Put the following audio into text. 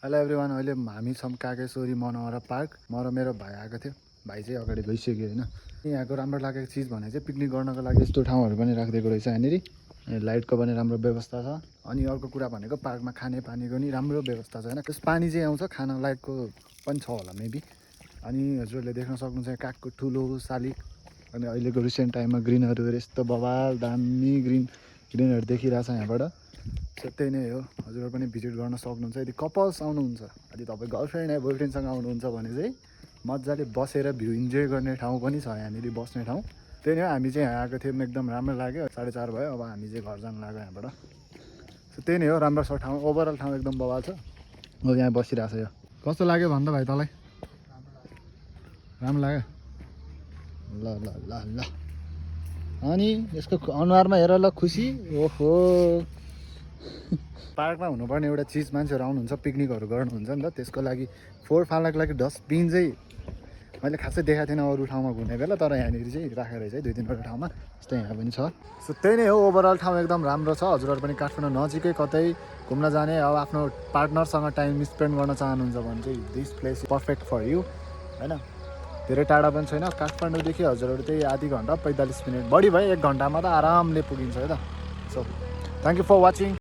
Hello everyone, अहिले हामी छौँ कागेश्वरी मनोहरा पार्क। म र मेरो भाइ आएको थियो। भाइ चाहिँ अगाडि गइसक्यो होइन। यहाँको राम्रो लागेको चिज भने चाहिँ पिकनिक गर्नको लागि यस्तो ठाउँहरू पनि राखिदिएको रहेछ यहाँनिर। लाइटको पनि राम्रो व्यवस्था छ। अनि अर्को कुरा भनेको पार्कमा खाने पानीको नि राम्रो व्यवस्था छ होइन। त्यस पानी चाहिँ आउँछ, खाना लाइटको पनि छ होला मेबी। अनि हजुरहरूले देख्न सक्नुहुन्छ कागको ठुलो शालिग। अनि अहिलेको रिसेन्ट टाइममा ग्रिनहरू यस्तो बवाल दामी ग्रिनहरू देखिरहेछ यहाँबाट। सो त्यही नै हो, हजुरहरू पनि भिजिट गर्न सक्नुहुन्छ। यदि कपल्स आउनुहुन्छ, यदि तपाईँ गर्लफ्रेन्ड या बोयफ्रेन्डसँग आउनुहुन्छ भने चाहिँ मजाले बसेर भ्यू इन्जोय गर्ने ठाउँ पनि छ यहाँनिर, बस्ने ठाउँ। त्यही नै हो, हामी चाहिँ यहाँ आएको थियौँ, एकदम राम्रो लाग्यो। 4:30 भयो, अब हामी चाहिँ घर जानु लाग्यो यहाँबाट। सो त्यही नै हो, राम्रो छ ठाउँ, ओभरअल ठाउँ एकदम बवाल छ। अब यहाँ बसिरहेको छ। यो कस्तो लाग्यो भन्दा भाइ तँलाई? राम्रो लाग्यो? ल ल ल ल अनि यसको अनुहारमा हेर ल खुसी। ओहो पार्कमा हुनुपर्ने एउटा चिज, मान्छेहरू आउनुहुन्छ पिकनिकहरू गर्नुहुन्छ नि त, त्यसको लागि फोहोर फाल्नको लागि डस्टबिन चाहिँ मैले खासै देखाएको थिएन अरू ठाउँमा घुम्ने बेला, तर यहाँनिर चाहिँ राखेको रहेछ है 2-3वटा ठाउँमा। जस्तै यहाँ पनि छ। सो त्यही नै हो, ओभरअल ठाउँ एकदम राम्रो छ। हजुरहरू पनि काठमाडौँ नजिकै कतै घुम्न जाने, अब आफ्नो पार्टनरसँग टाइम स्पेन्ड गर्न चाहनुहुन्छ भने चाहिँ this place perfect for you होइन। धेरै टाढा पनि छैन, काठमाडौँदेखि हजुरहरू त्यही आधी घन्टा 45 मिनट, बढी भयो 1 घन्टामा त आरामले पुगिन्छ है त। So thank you for watching.